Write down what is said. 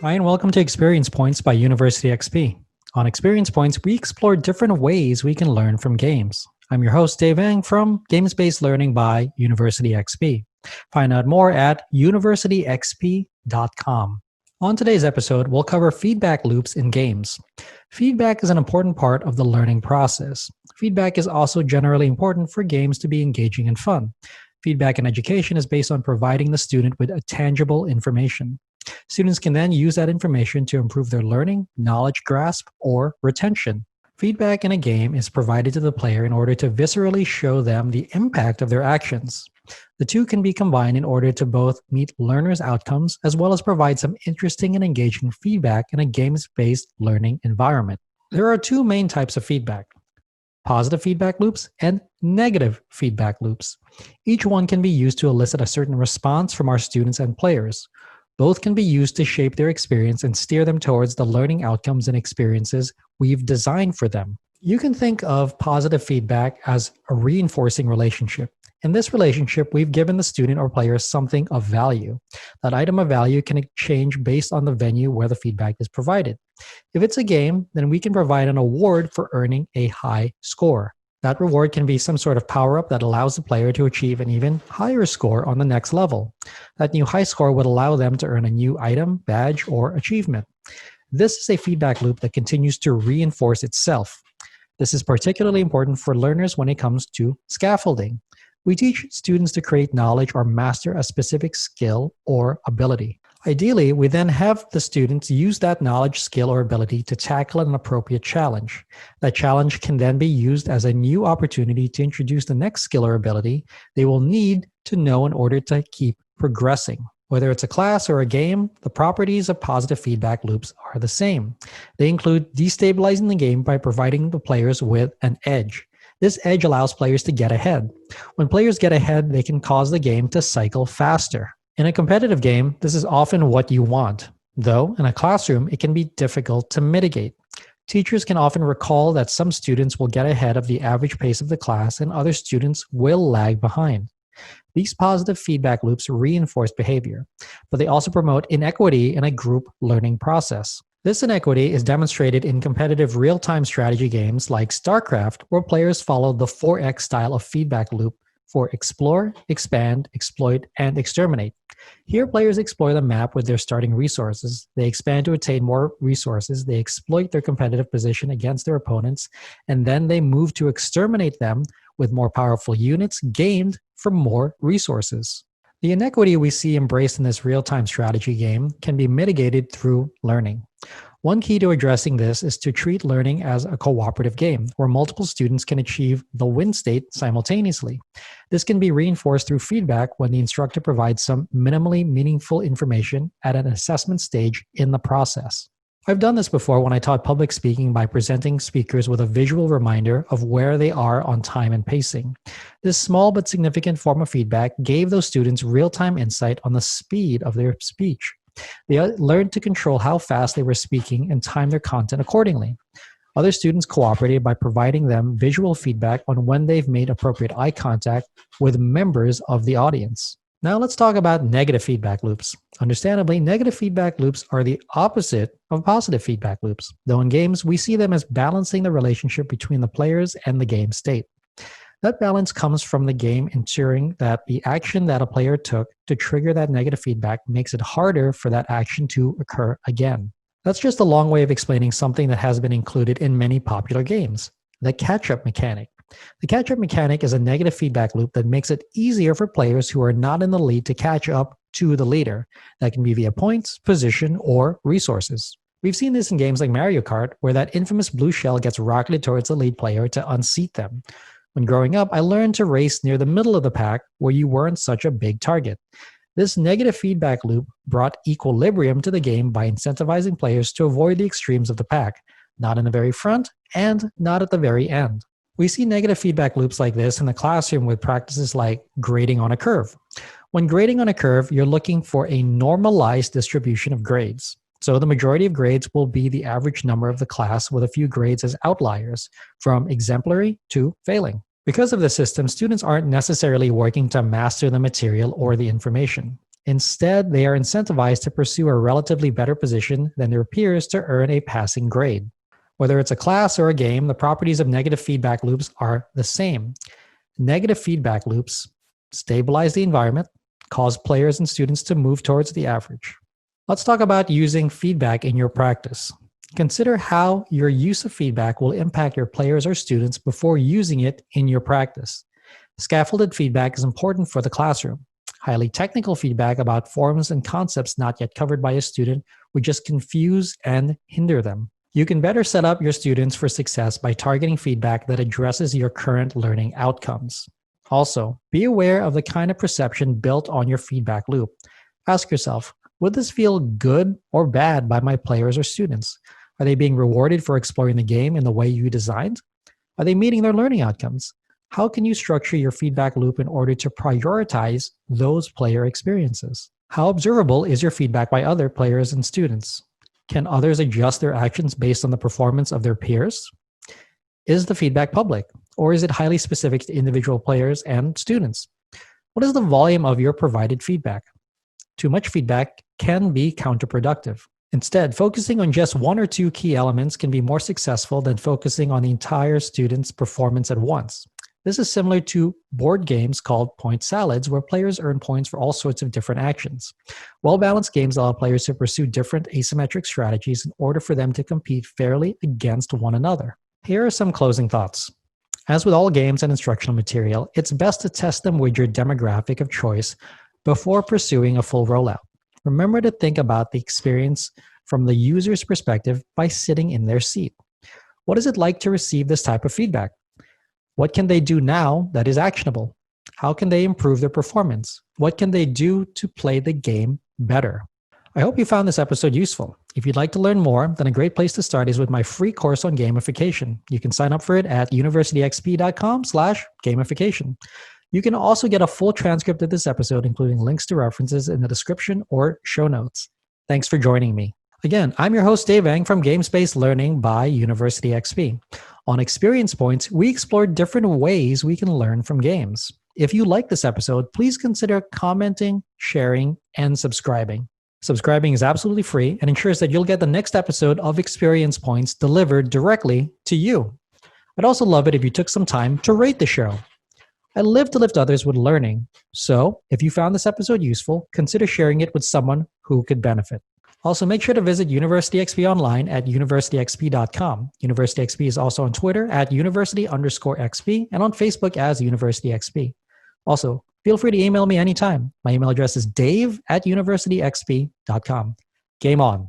Hi, and welcome to Experience Points by University XP. On Experience Points, we explore different ways we can learn from games. I'm your host, Dave Ang from Games-Based Learning by University XP. Find out more at universityxp.com. On today's episode, we'll cover feedback loops in games. Feedback is an important part of the learning process. Feedback is also generally important for games to be engaging and fun. Feedback in education is based on providing the student with a tangible information. Students can then use that information to improve their learning, knowledge grasp, or retention. Feedback in a game is provided to the player in order to viscerally show them the impact of their actions. The two can be combined in order to both meet learners' outcomes as well as provide some interesting and engaging feedback in a games-based learning environment. There are two main types of feedback: positive feedback loops and negative feedback loops. Each one can be used to elicit a certain response from our students and players. Both can be used to shape their experience and steer them towards the learning outcomes and experiences we've designed for them. You can think of positive feedback as a reinforcing relationship. In this relationship, we've given the student or player something of value. That item of value can change based on the venue where the feedback is provided. If it's a game, then we can provide an award for earning a high score. That reward can be some sort of power-up that allows the player to achieve an even higher score on the next level. That new high score would allow them to earn a new item, badge, or achievement. This is a feedback loop that continues to reinforce itself. This is particularly important for learners when it comes to scaffolding. We teach students to create knowledge or master a specific skill or ability. Ideally, we then have the students use that knowledge, skill, or ability to tackle an appropriate challenge. That challenge can then be used as a new opportunity to introduce the next skill or ability they will need to know in order to keep progressing. Whether it's a class or a game, the properties of positive feedback loops are the same. They include destabilizing the game by providing the players with an edge. This edge allows players to get ahead. When players get ahead, they can cause the game to cycle faster. In a competitive game, this is often what you want, though in a classroom, it can be difficult to mitigate. Teachers can often recall that some students will get ahead of the average pace of the class and other students will lag behind. These positive feedback loops reinforce behavior, but they also promote inequity in a group learning process. This inequity is demonstrated in competitive real-time strategy games like StarCraft, where players follow the 4X style of feedback loop for explore, expand, exploit, and exterminate. Here, players explore the map with their starting resources. They expand to attain more resources. They exploit their competitive position against their opponents, and then they move to exterminate them with more powerful units gained from more resources. The inequity we see embraced in this real-time strategy game can be mitigated through learning. One key to addressing this is to treat learning as a cooperative game, where multiple students can achieve the win state simultaneously. This can be reinforced through feedback when the instructor provides some minimally meaningful information at an assessment stage in the process. I've done this before when I taught public speaking by presenting speakers with a visual reminder of where they are on time and pacing. This small but significant form of feedback gave those students real-time insight on the speed of their speech. They learned to control how fast they were speaking and time their content accordingly. Other students cooperated by providing them visual feedback on when they've made appropriate eye contact with members of the audience. Now let's talk about negative feedback loops. Understandably, negative feedback loops are the opposite of positive feedback loops, though in games we see them as balancing the relationship between the players and the game state. That balance comes from the game ensuring that the action that a player took to trigger that negative feedback makes it harder for that action to occur again. That's just a long way of explaining something that has been included in many popular games: the catch-up mechanic. The catch-up mechanic is a negative feedback loop that makes it easier for players who are not in the lead to catch up to the leader. That can be via points, position, or resources. We've seen this in games like Mario Kart, where that infamous blue shell gets rocketed towards the lead player to unseat them. When growing up, I learned to race near the middle of the pack where you weren't such a big target. This negative feedback loop brought equilibrium to the game by incentivizing players to avoid the extremes of the pack, not in the very front and not at the very end. We see negative feedback loops like this in the classroom with practices like grading on a curve. When grading on a curve, you're looking for a normalized distribution of grades. So the majority of grades will be the average number of the class with a few grades as outliers, from exemplary to failing. Because of the system, students aren't necessarily working to master the material or the information. Instead, they are incentivized to pursue a relatively better position than their peers to earn a passing grade. Whether it's a class or a game, the properties of negative feedback loops are the same. Negative feedback loops stabilize the environment, cause players and students to move towards the average. Let's talk about using feedback in your practice. Consider how your use of feedback will impact your players or students before using it in your practice. Scaffolded feedback is important for the classroom. Highly technical feedback about forms and concepts not yet covered by a student would just confuse and hinder them. You can better set up your students for success by targeting feedback that addresses your current learning outcomes. Also, be aware of the kind of perception built on your feedback loop. Ask yourself, would this feel good or bad by my players or students? Are they being rewarded for exploring the game in the way you designed? Are they meeting their learning outcomes? How can you structure your feedback loop in order to prioritize those player experiences? How observable is your feedback by other players and students? Can others adjust their actions based on the performance of their peers? Is the feedback public, or is it highly specific to individual players and students? What is the volume of your provided feedback? Too much feedback can be counterproductive. Instead, focusing on just one or two key elements can be more successful than focusing on the entire student's performance at once. This is similar to board games called point salads, where players earn points for all sorts of different actions. Well-balanced games allow players to pursue different asymmetric strategies in order for them to compete fairly against one another. Here are some closing thoughts. As with all games and instructional material, it's best to test them with your demographic of choice before pursuing a full rollout. Remember to think about the experience from the user's perspective by sitting in their seat. What is it like to receive this type of feedback? What can they do now that is actionable? How can they improve their performance? What can they do to play the game better? I hope you found this episode useful. If you'd like to learn more, then a great place to start is with my free course on gamification. You can sign up for it at universityxp.com/gamification. You can also get a full transcript of this episode, including links to references in the description or show notes. Thanks for joining me. Again, I'm your host, Dave Eng from Games-Based Learning by University XP. On Experience Points, we explore different ways we can learn from games. If you like this episode, please consider commenting, sharing, and subscribing. Subscribing is absolutely free and ensures that you'll get the next episode of Experience Points delivered directly to you. I'd also love it if you took some time to rate the show. I live to lift others with learning, so if you found this episode useful, consider sharing it with someone who could benefit. Also, make sure to visit University XP online at universityxp.com. University XP is also on Twitter at university_XP and on Facebook as University XP. Also, feel free to email me anytime. My email address is dave@universityxp.com. Game on.